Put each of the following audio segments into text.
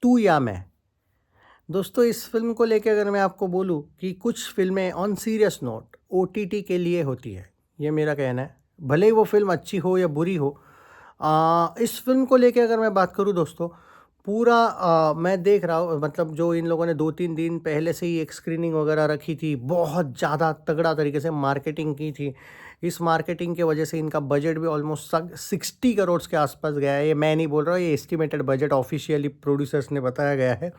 तू या मैं। दोस्तों इस फ़िल्म को लेके अगर मैं आपको बोलूँ कि कुछ फ़िल्में ऑन सीरियस नोट ओटीटी के लिए होती है, ये मेरा कहना है। भले ही वो फ़िल्म अच्छी हो या बुरी हो। इस फ़िल्म को लेके अगर मैं बात करूँ दोस्तों, पूरा मैं देख रहा हूँ मतलब जो इन लोगों ने 2-3 दिन पहले से ही एक स्क्रीनिंग वगैरह रखी थी, बहुत ज़्यादा तगड़ा तरीके से मार्केटिंग की थी। इस मार्केटिंग की वजह से इनका बजट भी ऑलमोस्ट 60 करोड़ के आसपास गया है। ये मैं नहीं बोल रहा हूँ, ये एस्टिमेटेड बजट ऑफ़िशियली प्रोड्यूसर्स ने बताया गया है।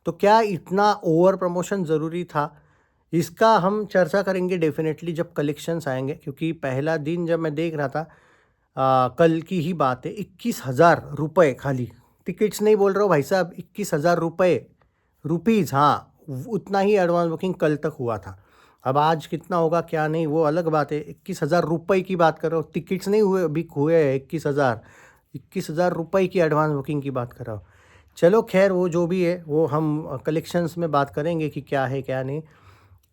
तो क्या इतना ओवर प्रमोशन ज़रूरी था? इसका हम चर्चा करेंगे डेफ़िनेटली जब कलेक्शंस आएँगे, क्योंकि पहला दिन जब मैं देख रहा था, कल की ही बात है, 21,000 रुपए खाली। टिकट्स नहीं बोल रहा हूँ भाई साहब, 21,000 रुपए, रुपीज़, हाँ, उतना ही एडवांस बुकिंग कल तक हुआ था। अब आज कितना होगा क्या नहीं वो अलग बात है। 21,000 रुपए की बात कर रहा हूँ, टिकट्स नहीं हुए हैं 21,000, 21,000 रुपए की एडवांस बुकिंग की बात कर रहा हूँ। चलो ख़ैर वो जो भी है वो हम कलेक्शंस में बात करेंगे कि क्या है क्या नहीं।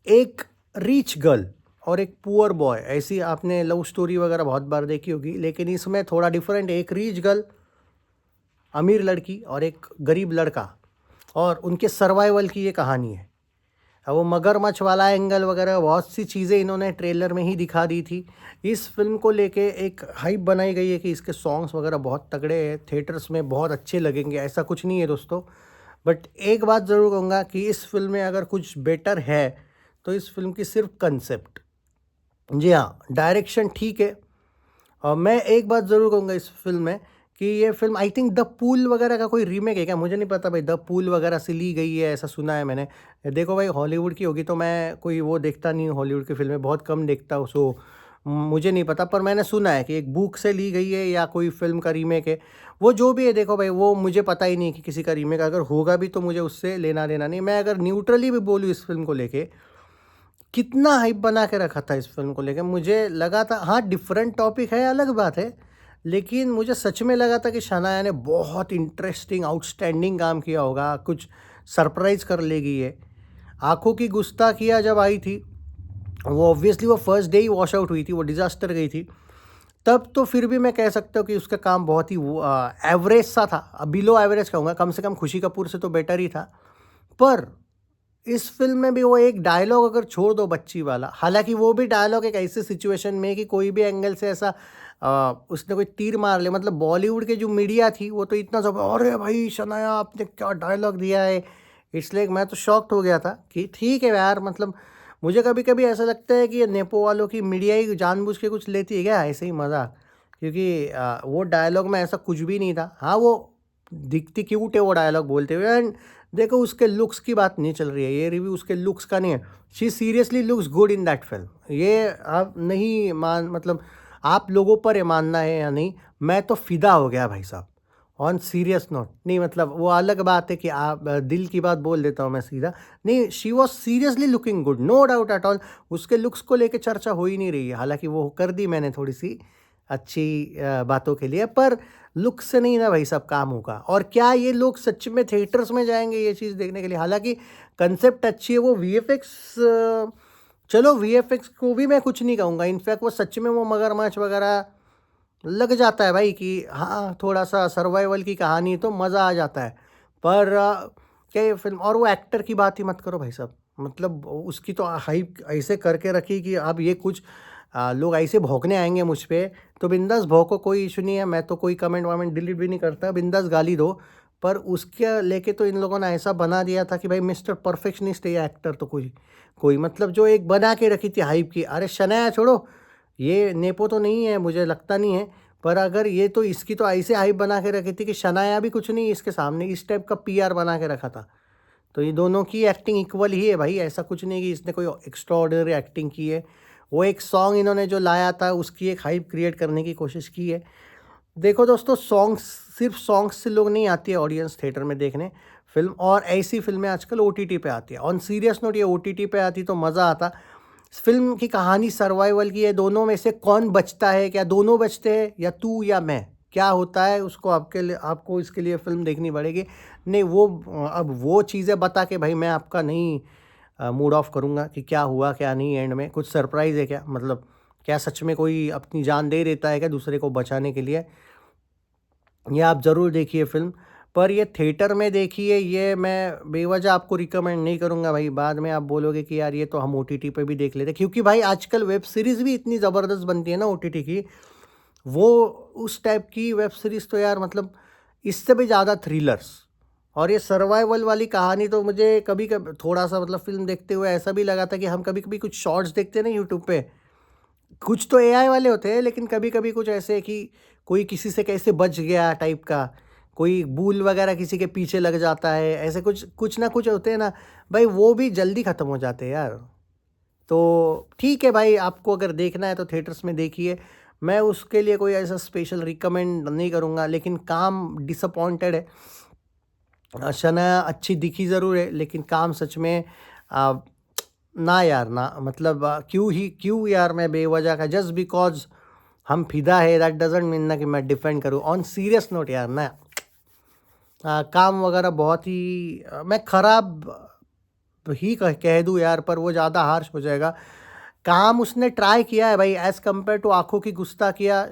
एक रिच गर्ल और एक पुअर बॉय, ऐसी आपने लव स्टोरी वगैरह बहुत बार देखी होगी, लेकिन इसमें थोड़ा डिफरेंट है। एक रिच गर्ल, अमीर लड़की, और एक गरीब लड़का, और उनके सर्वाइवल की ये कहानी है। अब वो मगरमच्छ वाला एंगल वगैरह बहुत सी चीज़ें इन्होंने ट्रेलर में ही दिखा दी थी। इस फिल्म को लेके एक हाइप बनाई गई है कि इसके सॉन्ग्स वगैरह बहुत तगड़े हैं, थिएटर्स में बहुत अच्छे लगेंगे। ऐसा कुछ नहीं है दोस्तों, बट एक बात ज़रूर कहूँगा कि इस फिल्म में अगर कुछ बेटर है तो इस फिल्म की सिर्फ कंसेप्ट। जी हाँ, डायरेक्शन ठीक है। और मैं एक बात ज़रूर कहूँगा इस फ़िल्म में कि ये film I think the pool वगैरह का कोई रीमेक है क्या? मुझे नहीं पता भाई, द पूल वगैरह से ली गई है ऐसा सुना है मैंने। देखो भाई, हॉलीवुड की होगी तो मैं कोई वो देखता नहीं हूँ, हॉलीवुड की फ़िल्में बहुत कम देखता हूँ, सो मुझे नहीं पता, पर मैंने सुना है कि एक बुक से ली गई है या कोई फ़िल्म का रीमेक है। वो जो भी है देखो भाई, वो मुझे पता ही नहीं कि किसी का रीमेक अगर होगा भी तो मुझे उससे लेना-देना नहीं। मैं अगर न्यूट्रली भी बोलूँ इस फ़िल्म को लेके, कितना हाइप बना के रखा था इस फ़िल्म को लेके। मुझे लगा था हाँ, डिफरेंट टॉपिक है, अलग बात है, लेकिन मुझे सच में लगा था कि शनाया ने बहुत इंटरेस्टिंग, आउटस्टैंडिंग काम किया होगा, कुछ सरप्राइज़ कर लेगी ये। आँखों की गुस्ताखियाँ जब आई थी, वो ऑब्वियसली वो फर्स्ट डे ही वॉश आउट हुई थी, वो डिज़ास्टर गई थी। तब तो फिर भी मैं कह सकता हूँ कि उसका काम बहुत ही वो एवरेज सा था, बिलो एवरेज कहूँगा, कम से कम खुशी कपूर से तो बेटर ही था। पर इस फ़िल्म में भी वो एक डायलॉग अगर छोड़ दो बच्ची वाला, हालाँकि वो भी डायलॉग एक ऐसी सिचुएशन में कि कोई भी एंगल से ऐसा उसने कोई तीर मार ले, मतलब बॉलीवुड की जो मीडिया थी वो तो इतना सब, अरे भाई शनाया आपने क्या डायलॉग दिया है। इसलिए मैं तो शॉक्ड हो गया था कि ठीक है यार, मतलब मुझे कभी-कभी ऐसा लगता है कि ये नेपो वालों की मीडिया ही जानबूझ के कुछ लेती है क्या ऐसे ही मज़ाक? क्योंकि वो डायलॉग में ऐसा कुछ भी नहीं था। हाँ, वो दिखती क्यूट है वो डायलॉग बोलते हुए, एंड देखो उसके लुक्स की बात नहीं चल रही है, ये रिव्यू उसके लुक्स का नहीं है। She seriously looks good in that film. ये आप नहीं मान मतलब आप लोगों पर ये मानना है या नहीं, मैं तो फ़िदा हो गया भाई साहब। ऑन सीरियस नोट, नहीं मतलब वो अलग बात है कि आप दिल की बात बोल देता हूँ मैं सीधा। नहीं, she was seriously looking good, no doubt at all. उसके लुक्स को लेके चर्चा हो ही नहीं रही है, हालाँकि वो कर दी मैंने थोड़ी-सी अच्छी बातों के लिए, पर लुक से नहीं ना भाई साहब काम होगा। और क्या ये लोग सच में थिएटर्स में जाएँगे ये चीज़ देखने के लिए? हालाँकि कंसेप्ट अच्छी है, वो वीएफएक्स, चलो वीएफएक्स को भी मैं कुछ नहीं कहूँगा, इनफैक्ट वो सच में वो मगरमच्छ वगैरह लग जाता है भाई कि हाँ, थोड़ा-सा सर्वाइवल की कहानी है तो मज़ा आ जाता है। पर क्या ये फ़िल्म, और वो एक्टर की बात ही मत करो भाई साहब। मतलब उसकी तो हाइप ऐसे करके रखी कि अब ये कुछ लोग ऐसे भौंकने आएँगे मुझ पे, तो बिंदास भौंको, कोई इश्यू नहीं है। मैं तो कोई कमेंट-वमेंट डिलीट भी नहीं करता, बिंदास गाली दो। पर उसके लेके तो इन लोगों ने ऐसा बना दिया था कि भाई मिस्टर परफेक्शनिस्ट है ये एक्टर, तो कोई कोई मतलब जो एक बना के रखी थी हाइप की। अरे शनाया छोड़ो, ये नेपो तो नहीं है, मुझे लगता नहीं है। पर अगर ये तो इसकी तो ऐसे हाइप बना के रखी थी कि शनाया भी कुछ नहीं इसके सामने, इस टाइप का पीआर बना के रखा था। तो ये दोनों की एक्टिंग इक्वल ही है भाई, ऐसा कुछ नहीं कि इसने कोई एक्स्ट्राऑर्डिनरी एक्टिंग की है। वो एक सॉन्ग इन्होंने जो लाया था उसकी एक हाइप क्रिएट करने की कोशिश की है। देखो दोस्तों, सॉन्ग्स, सिर्फ सॉन्ग्स से लोग नहीं आती है ऑडियंस थिएटर में देखने फ़िल्म, और ऐसी फ़िल्में आजकल ओटीटी पे आती है। ऑन सीरियस नोट, ये ओटीटी पे आती तो मज़ा आता। फ़िल्म की कहानी सर्वाइवल की है, दोनों में से कौन बचता है, क्या दोनों बचते हैं या तू या मैं? क्या होता है उसको आपके लिए, आपको इसके लिए फ़िल्म देखनी पड़ेगी। नहीं वो अब वो चीज़ें बता के भाई मैं आपका नहीं मूड ऑफ करूँगा कि क्या हुआ क्या नहीं एंड में, कुछ सरप्राइज़ है क्या? मतलब क्या सच में कोई अपनी जान दे देता है क्या दूसरे को बचाने के लिए? ये आप ज़रूर देखिए फ़िल्म। पर ये थिएटर में देखिए, ये मैं बेवजह आपको रिकमेंड नहीं करूँगा भाई। बाद में आप बोलोगे कि यार ये तो हम ओटीटी पे भी देख लेते, क्योंकि भाई आजकल वेब सीरीज़ भी इतनी ज़बरदस्त बनती है ना ओटीटी की, वो उस टाइप की वेब सीरीज़ तो यार मतलब इससे भी ज़्यादा थ्रिलर्स। और ये सर्वाइवल वाली कहानी तो मुझे कभी कभी थोड़ा सा मतलब फिल्म देखते हुए ऐसा भी लगा था कि हम कभी कभी कुछ शॉर्ट्स देखते हैं ना यूट्यूब पे, कुछ तो एआई वाले होते हैं, लेकिन कभी कभी कुछ ऐसे कि कोई किसी से कैसे बच गया टाइप का, कोई बूल वगैरह किसी के पीछे लग जाता है, ऐसे कुछ कुछ ना कुछ होते हैं ना भाई, वो भी जल्दी ख़त्म हो जाते हैं यार। तो ठीक है भाई, आपको अगर देखना है तो थिएटर्स में देखिए, मैं उसके लिए कोई ऐसा स्पेशल रिकमेंड नहीं करूँगा। लेकिन काम डिसअपॉइंटेड है। शनाया अच्छी दिखी ज़रूर है, लेकिन काम सच में अ, ना यार ना, मतलब क्यों यार मैं बेवजह का जस्ट बिकॉज़ हम फ़िदा है, दैट डज़न्ट मीन ना कि मैं डिफेंड करूँ। ऑन सीरियस नोट यार ना, काम वगैरह बहुत ही मैं ख़राब ही कह दूँ यार, पर वो ज़्यादा हार्श हो जाएगा। काम उसने ट्राई किया है भाई, एज़ कम्पेयर टू आँखों की गुस्ताखियाँ,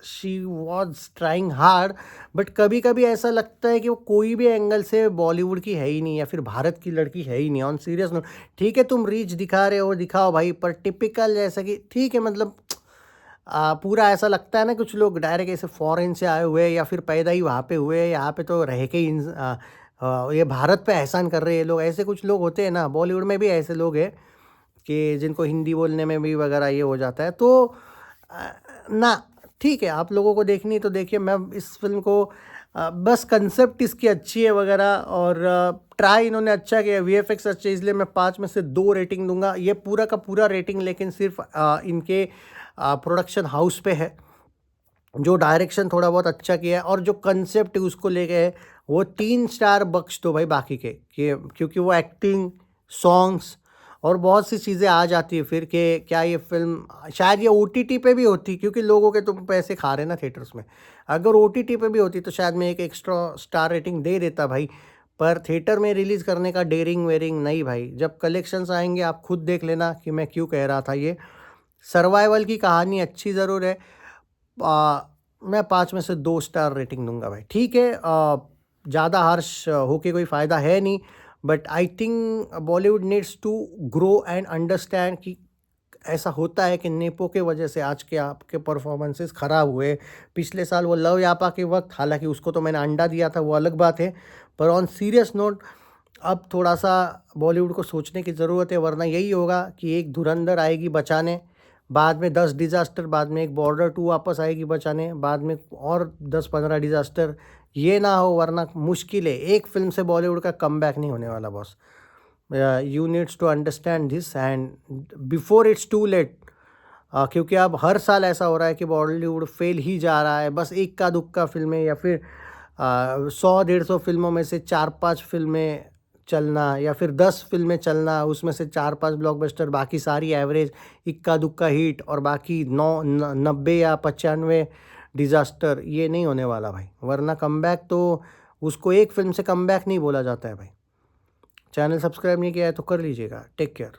she was trying hard. But कभी-कभी ऐसा लगता है कि वो कोई भी एंगल से बॉलीवुड की है ही नहीं, या फिर भारत की लड़की है ही नहीं। ऑन सीरियस नोट, ठीक है तुम रीच दिखा रहे हो, दिखाओ भाई, पर टिपिकल जैसा कि ठीक है मतलब पूरा ऐसा लगता है ना, कुछ लोग डायरेक्ट ऐसे फॉरेन से आए हुए हैं या फिर पैदा ही वहाँ पे हुए हैं, यहाँ पे तो रह के ही ये भारत पे एहसान कर रहे हैं ये लोग, ऐसे कुछ लोग होते हैं ना। बॉलीवुड में भी ऐसे लोग हैं कि जिनको हिंदी बोलने में भी वगैरह ये हो जाता है। तो अ, ना, ठीक है, आप लोगों को देखनी है तो देखिए। मैं इस फ़िल्म को बस कंसेप्ट इसकी अच्छी है वगैरह, और ट्राई इन्होंने अच्छा किया, वीएफएक्स अच्छे, इसलिए मैं 5 में से 2 रेटिंग दूँगा। ये पूरा का पूरा रेटिंग लेकिन सिर्फ़ इनके प्रोडक्शन हाउस पे है, जो डायरेक्शन थोड़ा बहुत अच्छा किया है और जो कंसेप्ट है उसको लेके है, वो 3 स्टार बख्श दो भाई बाकी के, कि क्योंकि वो एक्टिंग, सॉन्ग्स और बहुत सी चीज़ें आ जाती है फिर कि क्या ये फ़िल्म शायद ये ओटीटी पे भी होती, क्योंकि लोगों के तुम पैसे खा रहे हैं ना थिएटर्स में। अगर ओटीटी पे भी होती तो शायद मैं एक एक्स्ट्रा स्टार रेटिंग दे देता भाई, पर थिएटर में रिलीज़ करने का डेयरिंग-वेयरिंग नहीं भाई। जब कलेक्शंस आएँगे आप खुद देख लेना कि मैं क्यों कह रहा था ये। सर्वाइवल की कहानी अच्छी ज़रूर है। मैं 5 में से 2 स्टार रेटिंग दूँगा भाई। ठीक है, ज़्यादा हार्श होके कोई फ़ायदा है नहीं, but I think Bollywood needs to grow and understand कि ऐसा होता है कि नेपो के वजह से आज के आपके परफॉर्मेंसेस ख़राब हुए। पिछले साल वो लव यापा के वक़्त, हालाँकि उसको तो मैंने अंडा दिया था, वो अलग बात है। पर ऑन सीरियस नोट, अब थोड़ा-सा बॉलीवुड को सोचने की ज़रूरत है, वरना यही होगा कि एक धुरंधर आएगी बचाने, बाद में 10 डिज़ास्टर, बाद में एक बॉर्डर 2 वापस आएगी बचाने, बाद में और 10-15 डिज़ास्टर। ये ना हो, वरना मुश्किल है, एक फ़िल्म से बॉलीवुड का कमबैक नहीं होने वाला boss. You needs to understand this and before it's too late. क्योंकि अब हर साल ऐसा हो रहा है कि बॉलीवुड फेल ही जा रहा है, बस इक्का दुक्का फिल्में, या फिर 100-150 फिल्मों में से 4-5 फिल्में चलना, या फिर 10 फिल्में चलना, उसमें से 4-5 ब्लॉकबस्टर, बाकी सारी एवरेज इक्का दुक्का हिट, और बाकी 90 या 95 डिज़ास्टर। ये नहीं होने वाला भाई, वरना कमबैक तो उसको एक फिल्म से कमबैक नहीं बोला जाता है भाई। चैनल सब्सक्राइब नहीं किया है तो कर लीजिएगा। Take care.